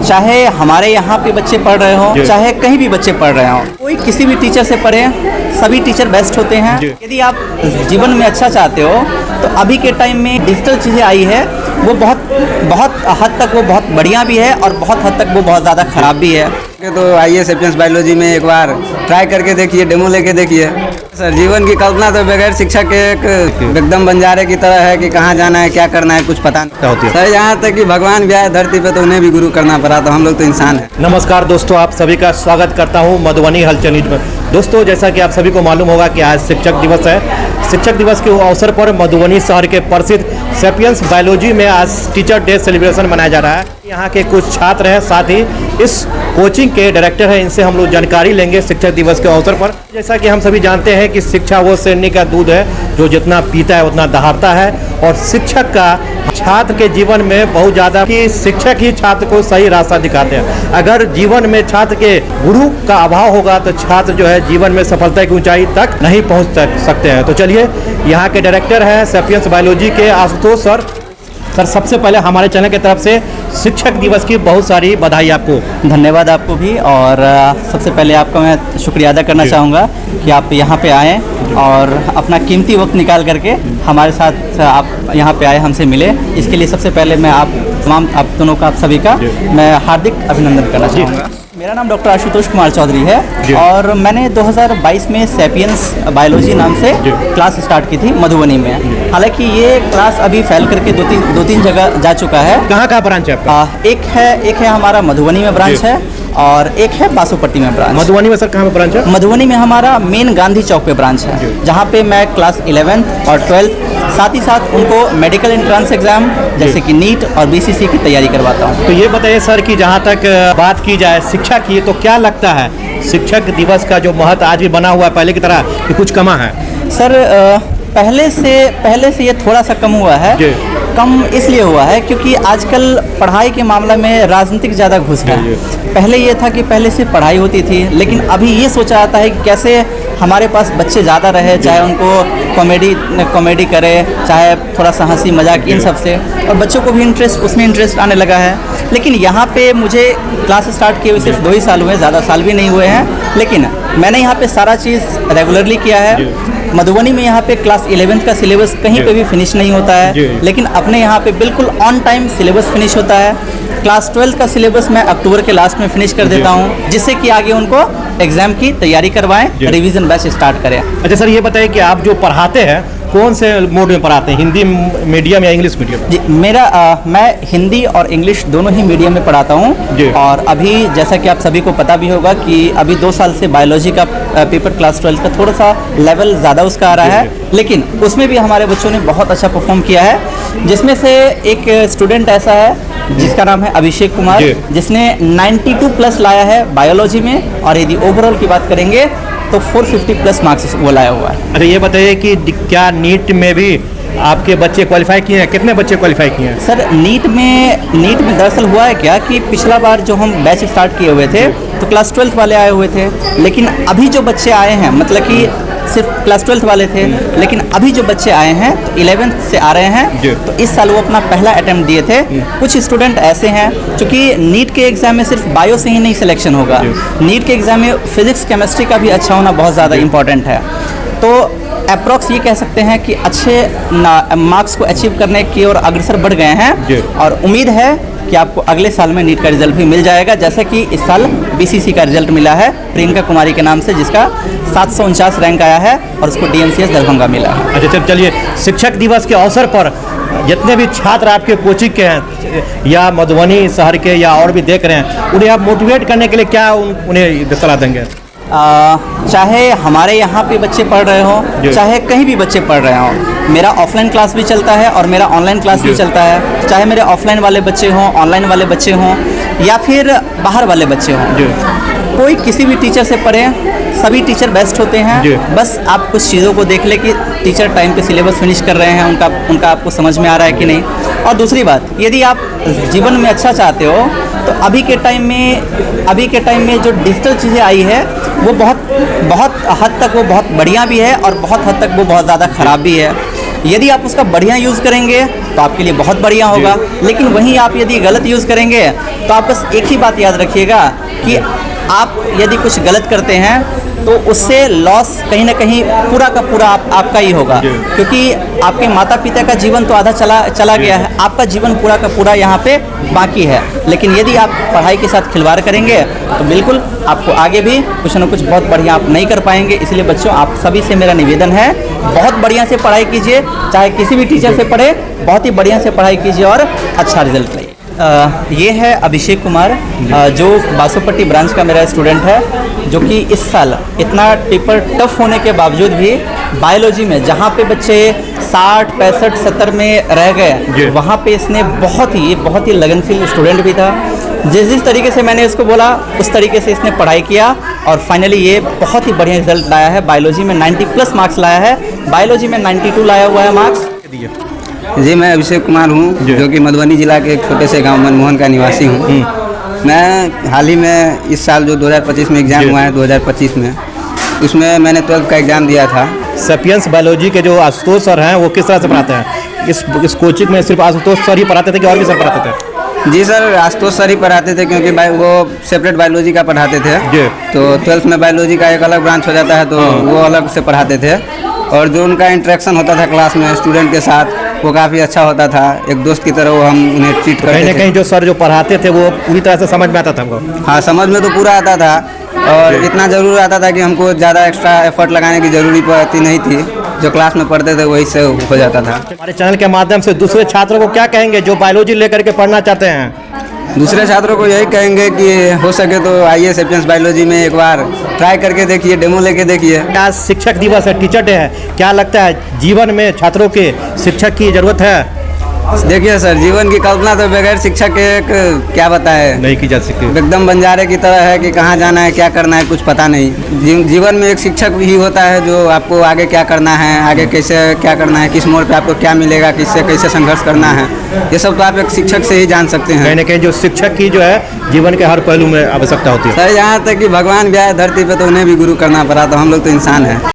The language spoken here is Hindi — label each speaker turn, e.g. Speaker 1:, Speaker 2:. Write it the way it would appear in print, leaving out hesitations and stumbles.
Speaker 1: चाहे हमारे यहाँ पे बच्चे पढ़ रहे हो, चाहे कहीं भी बच्चे पढ़ रहे हो, कोई किसी भी टीचर से पढ़े, सभी टीचर बेस्ट होते हैं। यदि आप जीवन में अच्छा चाहते हो तो अभी के टाइम में डिजिटल चीज़ें आई है, वो बहुत हद तक वो बहुत बढ़िया भी है और बहुत हद तक वो बहुत ज़्यादा ख़राब भी है।
Speaker 2: तो आइए सेपियंस बायोलॉजी में एक बार ट्राई करके देखिए, डेमो लेके देखिए। सर, जीवन की कल्पना तो बगैर शिक्षा के एक एकदम बंजारे की तरह है कि कहाँ जाना है, क्या करना है, कुछ पता नहीं होती है। सर, यहाँ तक कि भगवान भी आए धरती पे तो उन्हें भी गुरु करना पड़ा, तो हम लोग तो इंसान हैं।
Speaker 3: नमस्कार दोस्तों, आप सभी का स्वागत करता हूँ मधुबनी हलचल न्यूज में। दोस्तों, जैसा कि आप सभी को मालूम होगा कि आज शिक्षक दिवस है। शिक्षक दिवस के अवसर पर मधुबनी शहर के प्रसिद्ध सेपियंस बायोलॉजी में आज टीचर डे सेलिब्रेशन मनाया जा रहा है। यहाँ के कुछ छात्र हैं, साथ ही इस कोचिंग के डायरेक्टर हैं, इनसे हम लोग जानकारी लेंगे शिक्षक दिवस के अवसर पर। जैसा कि हम सभी जानते हैं कि शिक्षा वो शेरनी का दूध है जो जितना पीता है उतना दहाड़ता है, और शिक्षक का छात्र के जीवन में बहुत ज़्यादा कि शिक्षक ही छात्र को सही रास्ता दिखाते हैं। अगर जीवन में छात्र के गुरु का अभाव होगा तो छात्र जो है जीवन में सफलता की ऊंचाई तक नहीं पहुंच सकते हैं। तो चलिए, यहाँ के डायरेक्टर हैं सेपियंस बायोलॉजी के आशुतोष सर। सर, सबसे पहले हमारे चैनल की तरफ से शिक्षक दिवस की बहुत सारी बधाई आपको।
Speaker 1: धन्यवाद आपको भी। और सबसे पहले आपका मैं शुक्रिया अदा करना चाहूँगा कि आप यहाँ पे आएँ और अपना कीमती वक्त निकाल करके हमारे साथ आप यहाँ पे आए, हमसे मिले। इसके लिए सबसे पहले मैं आप दोनों का, आप सभी का मैं हार्दिक अभिनंदन करना चाहूँगा। मेरा नाम डॉक्टर आशुतोष कुमार चौधरी है और मैंने 2022 में सेपियंस बायोलॉजी नाम से क्लास स्टार्ट की थी मधुबनी में। हालांकि ये क्लास अभी फैल करके दो तीन जगह जा चुका है।
Speaker 3: कहाँ ब्रांच है आपका?
Speaker 1: एक है हमारा मधुबनी में ब्रांच है और एक है बासोपट्टी में ब्रांच।
Speaker 3: मधुबनी में सर कहाँ पे ब्रांच है?
Speaker 1: मधुबनी में हमारा मेन गांधी चौक पे ब्रांच है, जहाँ पे मैं क्लास 11th और 12th साथ ही साथ उनको मेडिकल एंट्रेंस एग्जाम जैसे कि नीट और बीसीसी की तैयारी करवाता हूँ।
Speaker 3: तो ये बताइए सर कि जहाँ तक बात की जाए शिक्षा की, तो क्या लगता है शिक्षक दिवस का जो महत्व आज भी बना हुआ है पहले की तरह कि कुछ कमा है?
Speaker 1: सर, पहले से ये थोड़ा सा कम हुआ है। कम इसलिए हुआ है क्योंकि आजकल पढ़ाई के मामले में राजनीतिक ज़्यादा घुस गया है। पहले ये था कि पहले सिर्फ पढ़ाई होती थी, लेकिन अभी ये सोचा जाता है कि कैसे हमारे पास बच्चे ज़्यादा रहे, चाहे उनको कॉमेडी करे, चाहे थोड़ा सा हंसी मजाक, इन सब से, और बच्चों को भी उसमें इंटरेस्ट आने लगा है। लेकिन यहाँ पे मुझे क्लास स्टार्ट किए हुए सिर्फ 2 ही साल हुए, ज़्यादा साल भी नहीं हुए हैं, लेकिन मैंने यहाँ पे सारा चीज़ रेगुलरली किया है। मधुबनी में यहाँ पे क्लास 11th का सिलेबस कहीं पे भी फिनिश नहीं होता है, लेकिन अपने यहाँ पे बिल्कुल ऑन टाइम सिलेबस फिनिश होता है। क्लास 12th का सिलेबस मैं अक्टूबर के लास्ट में फिनिश कर देता हूँ, जिससे कि आगे उनको एग्जाम की तैयारी करवाएं, रिवीजन बैच स्टार्ट करें।
Speaker 3: अच्छा सर, ये बताइए कि आप जो पढ़ाते हैं कौन से मोड में पढ़ाते हैं, हिंदी मीडियम या इंग्लिश मीडियम?
Speaker 1: जी, मैं हिंदी और इंग्लिश दोनों ही मीडियम में पढ़ाता हूँ। और अभी जैसा कि आप सभी को पता भी होगा कि अभी 2 साल से बायोलॉजी का पेपर क्लास 12 का थोड़ा सा लेवल ज़्यादा उसका आ रहा है, लेकिन उसमें भी हमारे बच्चों ने बहुत अच्छा परफॉर्म किया है। जिसमें से एक स्टूडेंट ऐसा है जिसका नाम है अभिषेक कुमार, जिसने 92+ लाया है बायोलॉजी में, और यदि ओवरऑल की बात करेंगे तो 450+ मार्क्स वो लाया हुआ है।
Speaker 3: अरे ये बताइए कि क्या नीट में भी आपके बच्चे क्वालिफाई किए हैं? कितने बच्चे क्वालिफाई किए हैं?
Speaker 1: सर, नीट में दरअसल हुआ है क्या कि पिछला बार जो हम बैच स्टार्ट किए हुए थे तो क्लास 12th वाले आए हुए थे, लेकिन अभी जो बच्चे आए हैं, मतलब कि सिर्फ क्लास 12th वाले थे, लेकिन अभी जो बच्चे आए हैं तो 11th से आ रहे हैं। तो इस साल वो अपना पहला अटेम्प्ट दिए थे। कुछ स्टूडेंट ऐसे हैं क्योंकि नीट के एग्ज़ाम में सिर्फ बायो से ही नहीं सिलेक्शन होगा, नीट के एग्ज़ाम में फिजिक्स केमिस्ट्री का भी अच्छा होना बहुत ज़्यादा इंपॉर्टेंट है। तो अप्रॉक्स ये कह सकते हैं कि अच्छे मार्क्स को अचीव करने की ओर अग्रसर बढ़ गए हैं, और उम्मीद है कि आपको अगले साल में नीट का रिजल्ट भी मिल जाएगा, जैसे कि इस साल बीसीसी का रिजल्ट मिला है प्रियंका कुमारी के नाम से, जिसका 749 रैंक आया है और उसको डीएमसीएस दरभंगा मिला है।
Speaker 3: अच्छा, चलिए, शिक्षक दिवस के अवसर पर जितने भी छात्र आपके कोचिंग के हैं या मधुबनी शहर के या और भी देख रहे हैं, उन्हें आप मोटिवेट करने के लिए क्या उन्हें सलाह देंगे?
Speaker 1: चाहे हमारे यहाँ पे बच्चे पढ़ रहे हो, चाहे कहीं भी बच्चे पढ़ रहे हो, मेरा ऑफलाइन क्लास भी चलता है और मेरा ऑनलाइन क्लास भी चलता है। चाहे मेरे ऑफलाइन वाले बच्चे हों, ऑनलाइन वाले बच्चे हों, या फिर बाहर वाले बच्चे हों, कोई किसी भी टीचर से पढ़े, सभी टीचर बेस्ट होते हैं। बस आप कुछ चीज़ों को देख ले कि टीचर टाइम पे सिलेबस फिनिश कर रहे हैं, उनका आपको समझ में आ रहा है कि नहीं। और दूसरी बात, यदि आप जीवन में अच्छा चाहते हो तो अभी के टाइम में जो डिजिटल चीज़ें आई है वो बहुत हद तक वो बहुत बढ़िया भी है और बहुत हद तक वो बहुत ज़्यादा ख़राब भी है। यदि आप उसका बढ़िया यूज़ करेंगे तो आपके लिए बहुत बढ़िया होगा, लेकिन वहीं आप यदि गलत यूज़ करेंगे तो आप बस एक ही बात याद रखिएगा कि आप यदि कुछ गलत करते हैं तो उससे लॉस कहीं ना कहीं पूरा का पूरा आपका ही होगा, क्योंकि आपके माता पिता का जीवन तो आधा चला गया है, आपका जीवन पूरा का पूरा यहाँ पे बाकी है। लेकिन यदि आप पढ़ाई के साथ खिलवाड़ करेंगे तो बिल्कुल आपको आगे भी कुछ ना कुछ बहुत बढ़िया आप नहीं कर पाएंगे। इसलिए बच्चों, आप सभी से मेरा निवेदन है, बहुत बढ़िया से पढ़ाई कीजिए, चाहे किसी भी टीचर से पढ़े, बहुत ही बढ़िया से पढ़ाई कीजिए और अच्छा रिजल्ट लाइए। ये है अभिषेक कुमार, जो बासोपट्टी ब्रांच का मेरा स्टूडेंट है, जो कि इस साल इतना पेपर टफ होने के बावजूद भी बायोलॉजी में जहाँ पे बच्चे 60, 65, 70 में रह गए, वहाँ पे इसने बहुत ही लगनशील स्टूडेंट भी था। जिस तरीके से मैंने इसको बोला उस तरीके से इसने पढ़ाई किया और फाइनली ये बहुत ही बढ़िया रिजल्ट लाया है। बायोलॉजी में 90+ मार्क्स लाया है, बायोलॉजी में 92 लाया हुआ है मार्क्स।
Speaker 2: जी, मैं अभिषेक कुमार हूँ, जो कि मधुबनी जिला के एक छोटे से गांव मनमोहन का निवासी हूँ। मैं हाल ही में इस साल जो 2025 में एग्ज़ाम हुआ है, 2025 में, उसमें मैंने 12th का एग्ज़ाम दिया था।
Speaker 3: सेपियंस बायोलॉजी के जो आशुतोष सर हैं वो किस तरह से पढ़ाते हैं? इस कोचिंग में सिर्फ आशुतोष सर ही पढ़ाते थे कि और भी सर पढ़ाते थे?
Speaker 2: जी सर, आशुतोष सर ही पढ़ाते थे, क्योंकि वो सेपरेट बायोलॉजी का पढ़ाते थे। तो 12th में बायोलॉजी का एक अलग ब्रांच हो जाता है, तो वो अलग से पढ़ाते थे। और जो उनका इंटरेक्शन होता था क्लास में स्टूडेंट के साथ, वो काफ़ी अच्छा होता था। एक दोस्त की तरह वो हम उन्हें ट्रीट करते थे।
Speaker 3: कहीं ना कहीं जो सर जो पढ़ाते थे वो पूरी तरह से समझ में आता था हमको?
Speaker 2: हाँ, समझ में तो पूरा आता था, और इतना ज़रूर आता था कि हमको ज़्यादा एक्स्ट्रा एफर्ट लगाने की ज़रूरी पड़ती नहीं थी। जो क्लास में पढ़ते थे वही से हो जाता था।
Speaker 3: हमारे चैनल के माध्यम से दूसरे छात्रों को क्या कहेंगे जो बायोलॉजी लेकर के पढ़ना चाहते हैं?
Speaker 2: दूसरे छात्रों को यही कहेंगे कि हो सके तो आइए सेपियंस बायोलॉजी में एक बार ट्राई करके देखिए, डेमो लेके देखिए।
Speaker 3: आज शिक्षक दिवस है, टीचर डे है, क्या लगता है जीवन में छात्रों के शिक्षक की जरूरत है?
Speaker 2: देखिए सर, जीवन की कल्पना तो बगैर शिक्षक के एक क्या बताए
Speaker 3: नहीं की जा सकती।
Speaker 2: एकदम बंजारे की तरह है कि कहाँ जाना है, क्या करना है, कुछ पता नहीं। जीवन में एक शिक्षक ही होता है जो आपको आगे क्या करना है, आगे कैसे क्या करना है, किस मोड़ पे आपको क्या मिलेगा, किससे कैसे संघर्ष करना है, ये सब तो आप एक शिक्षक से ही जान सकते हैं।
Speaker 3: कहीं ना कहीं जो शिक्षक की जो है जीवन के हर पहलू में आवश्यकता होती है।
Speaker 2: सर, यहाँ तक कि भगवान भी आए धरती पे तो उन्हें भी गुरु करना पड़ा, तो हम लोग तो इंसान हैं।